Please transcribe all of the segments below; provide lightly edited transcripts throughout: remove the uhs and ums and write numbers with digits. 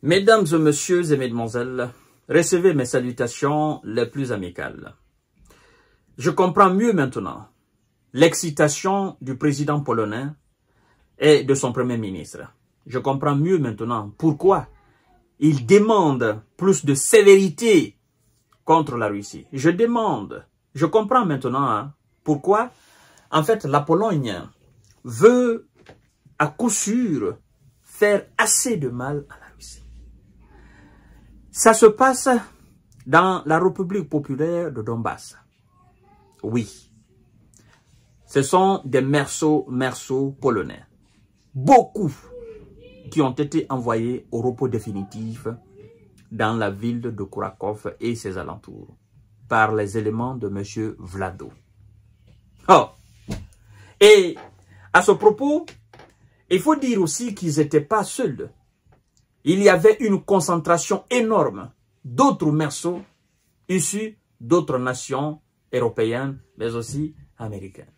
Mesdames et messieurs et mesdemoiselles, recevez mes salutations les plus amicales. Je comprends mieux maintenant l'excitation du président polonais et de son premier ministre. Je comprends mieux maintenant pourquoi il demande plus de sévérité contre la Russie. Je comprends maintenant pourquoi, en fait, la Pologne veut à coup sûr faire assez de mal à la Russie. Ça se passe dans la République populaire de Donbass. Oui. Ce sont des merceaux polonais. Beaucoup qui ont été envoyés au repos définitif dans la ville de Kuraków et ses alentours par les éléments de M. Vlado. Oh. Et à ce propos, il faut dire aussi qu'ils n'étaient pas seuls. Il y avait une concentration énorme d'autres merceaux issus d'autres nations européennes, mais aussi américaines.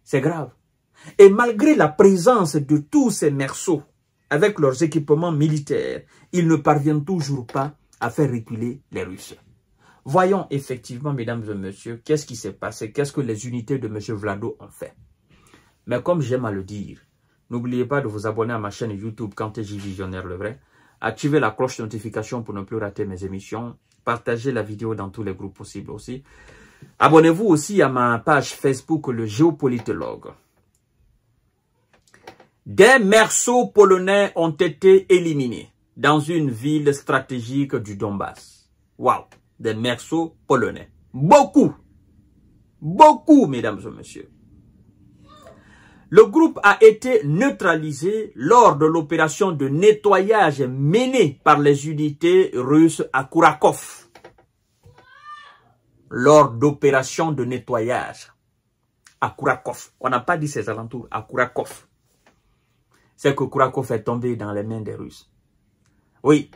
C'est grave. Et malgré la présence de tous ces merceaux, avec leurs équipements militaires, ils ne parviennent toujours pas à faire reculer les Russes. Voyons effectivement, mesdames et messieurs, qu'est-ce qui s'est passé, qu'est-ce que les unités de M. Vlado ont fait. Mais comme j'aime à le dire, n'oubliez pas de vous abonner à ma chaîne YouTube Kanteji Visionnaire le vrai. Activez la cloche de notification pour ne plus rater mes émissions. Partagez la vidéo dans tous les groupes possibles aussi. Abonnez-vous aussi à ma page Facebook Le Géopolitologue. Des merceaux polonais ont été éliminés dans une ville stratégique du Donbass. Waouh! Des merceaux polonais. Beaucoup! Beaucoup, mesdames et messieurs. Le groupe a été neutralisé lors de l'opération de nettoyage menée par les unités russes à Kuraków. Lors d'opérations de nettoyage à Kuraków. On n'a pas dit ses alentours, à Kuraków. C'est que Kuraków est tombé dans les mains des Russes. Oui,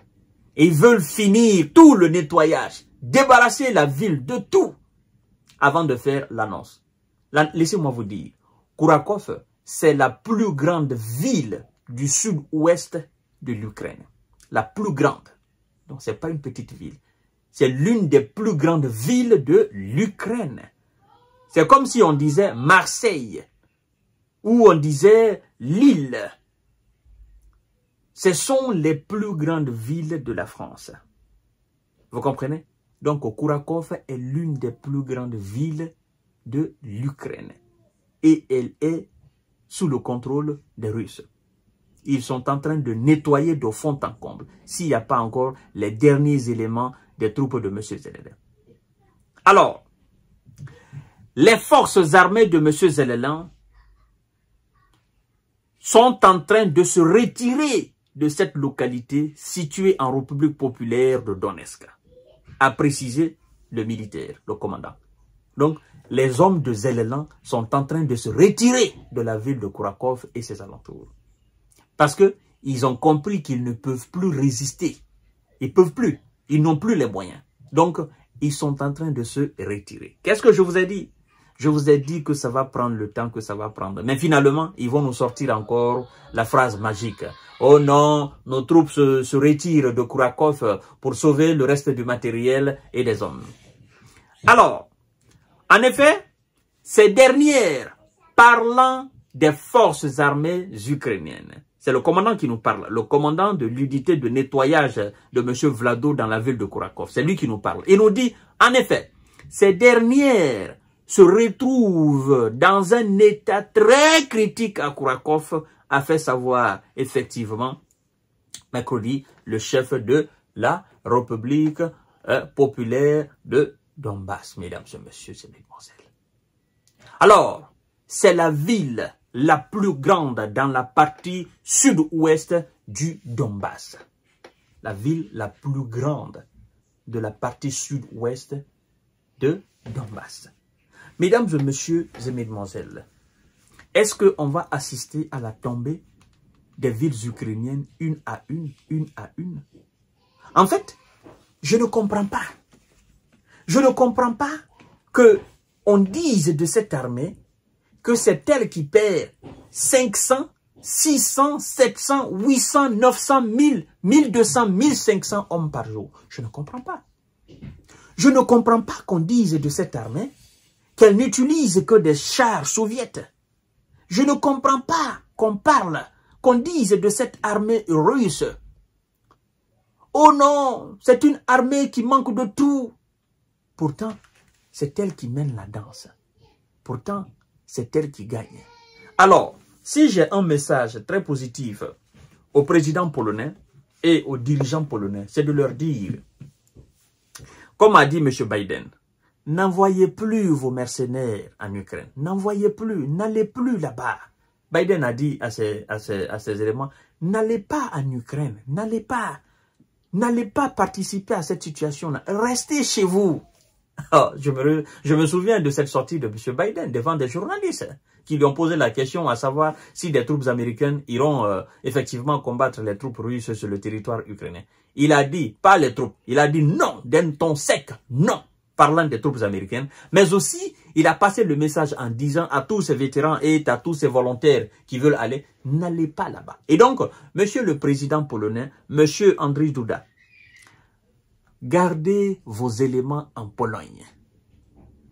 ils veulent finir tout le nettoyage, débarrasser la ville de tout avant de faire l'annonce. Laissez-moi vous dire, Kuraków, c'est la plus grande ville du sud-ouest de l'Ukraine. La plus grande. Donc, ce n'est pas une petite ville. C'est l'une des plus grandes villes de l'Ukraine. C'est comme si on disait Marseille ou on disait Lille. Ce sont les plus grandes villes de la France. Vous comprenez? Donc, Kuraków est l'une des plus grandes villes de l'Ukraine. Et elle est sous le contrôle des Russes. Ils sont en train de nettoyer de fond en comble, s'il n'y a pas encore les derniers éléments des troupes de M. Zelensky. Alors, les forces armées de M. Zelensky sont en train de se retirer de cette localité située en République populaire de Donetsk, a précisé le militaire, le commandant. Donc, les hommes de Zelensky sont en train de se retirer de la ville de Kuraków et ses alentours. Parce qu'ils ont compris qu'ils ne peuvent plus résister. Ils ne peuvent plus. Ils n'ont plus les moyens. Donc, ils sont en train de se retirer. Qu'est-ce que je vous ai dit? Je vous ai dit que ça va prendre le temps que ça va prendre. Mais finalement, ils vont nous sortir encore la phrase magique. Oh non, nos troupes se retirent de Kuraków pour sauver le reste du matériel et des hommes. Alors, en effet, ces dernières, parlant des forces armées ukrainiennes, c'est le commandant qui nous parle, le commandant de l'unité de nettoyage de M. Vlado dans la ville de Kuraków. C'est lui qui nous parle. Il nous dit, en effet, ces dernières se retrouvent dans un état très critique à Kuraków, a fait savoir effectivement mercredi le chef de la République populaire de Donbass, mesdames et messieurs et mesdemoiselles. Alors, c'est la ville la plus grande dans la partie sud-ouest du Donbass. La ville la plus grande de la partie sud-ouest de Donbass. Mesdames et messieurs et mesdemoiselles, est-ce qu'on va assister à la tombée des villes ukrainiennes une à une à une? En fait, je ne comprends pas. Je ne comprends pas qu'on dise de cette armée que c'est elle qui perd 500 600, 700, 800, 900, 1000, 1200, 1500 hommes par jour. Je ne comprends pas. Je ne comprends pas qu'on dise de cette armée qu'elle n'utilise que des chars soviétiques. Je ne comprends pas qu'on parle, qu'on dise de cette armée russe. Oh non, c'est une armée qui manque de tout. Pourtant, c'est elle qui mène la danse. Pourtant, c'est elle qui gagne. Alors, si j'ai un message très positif au président polonais et aux dirigeants polonais, c'est de leur dire, comme a dit M. Biden, n'envoyez plus vos mercenaires en Ukraine. N'envoyez plus, n'allez plus là-bas. Biden a dit à ces éléments, n'allez pas en Ukraine, n'allez pas participer à cette situation-là. Restez chez vous. Oh, je me souviens de cette sortie de M. Biden devant des journalistes qui lui ont posé la question à savoir si des troupes américaines iront effectivement combattre les troupes russes sur le territoire ukrainien. Il a dit, pas les troupes, il a dit non, d'un ton sec, non, parlant des troupes américaines. Mais aussi, il a passé le message en disant à tous ces vétérans et à tous ces volontaires qui veulent aller, n'allez pas là-bas. Et donc, monsieur le président polonais, monsieur Andrzej Duda, gardez vos éléments en Pologne.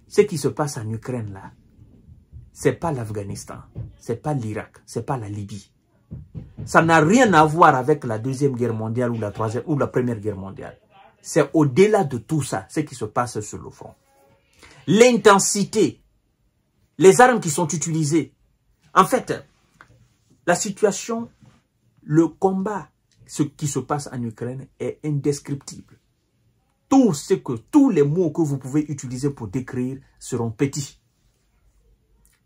Ce qui se passe en Ukraine là, c'est pas l'Afghanistan, c'est pas l'Irak, c'est pas la Libye. Ça n'a rien à voir avec la Deuxième Guerre mondiale ou la Troisième ou la Première Guerre mondiale. C'est au-delà de tout ça, ce qui se passe sur le front. L'intensité, les armes qui sont utilisées. En fait, la situation, le combat, ce qui se passe en Ukraine est indescriptible. Tous les mots que vous pouvez utiliser pour décrire seront petits.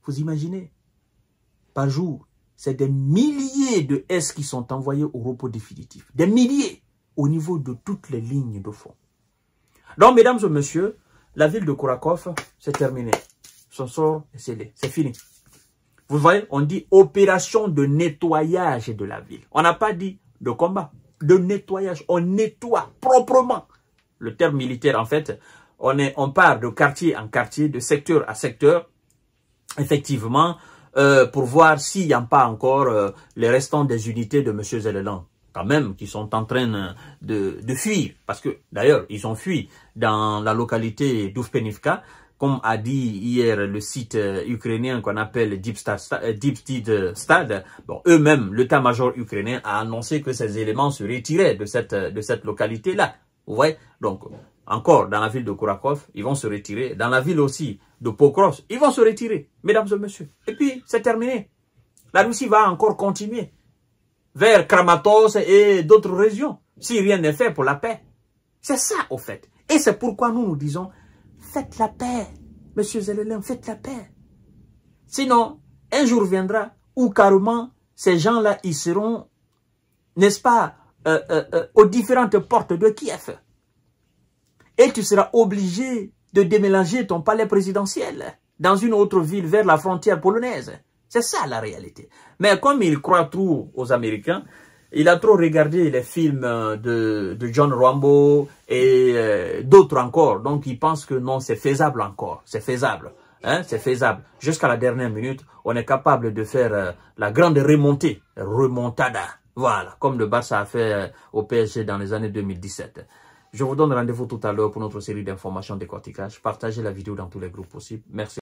Vous imaginez, par jour, c'est des milliers de S qui sont envoyés au repos définitif. Des milliers au niveau de toutes les lignes de front. Donc, mesdames et messieurs, la ville de Kourakov, c'est terminé. Son sort est scellé, c'est fini. Vous voyez, on dit opération de nettoyage de la ville. On n'a pas dit de combat, de nettoyage. On nettoie proprement. Le terme militaire, en fait, on part de quartier en quartier, de secteur à secteur, effectivement, pour voir s'il n'y a pas encore les restants des unités de M. Zelensky, quand même, qui sont en train de fuir. Parce que, d'ailleurs, ils ont fui dans la localité d'Oufpenivka, comme a dit hier le site ukrainien qu'on appelle Deep Stad. Bon, eux-mêmes, l'état-major ukrainien a annoncé que ces éléments se retiraient de cette localité-là. Vous voyez? Donc, encore dans la ville de Kourakov, ils vont se retirer. Dans la ville aussi de Pokrovsk, ils vont se retirer, mesdames et messieurs. Et puis, c'est terminé. La Russie va encore continuer vers Kramatorsk et d'autres régions, si rien n'est fait pour la paix. C'est ça, au fait. Et c'est pourquoi nous disons, faites la paix, monsieur Zelensky, faites la paix. Sinon, un jour viendra où carrément, ces gens-là, ils seront, n'est-ce pas, aux différentes portes de Kiev. Et tu seras obligé de déménager ton palais présidentiel dans une autre ville vers la frontière polonaise. C'est ça la réalité. Mais comme il croit trop aux Américains, il a trop regardé les films de John Rambo et d'autres encore. Donc il pense que non, c'est faisable encore. C'est faisable. Hein, c'est faisable. Jusqu'à la dernière minute, on est capable de faire la grande remontée. Remontada. Voilà, comme le Barça a fait au PSG dans les années 2017. Je vous donne rendez-vous tout à l'heure pour notre série d'informations décortiquage. Partagez la vidéo dans tous les groupes possibles. Merci.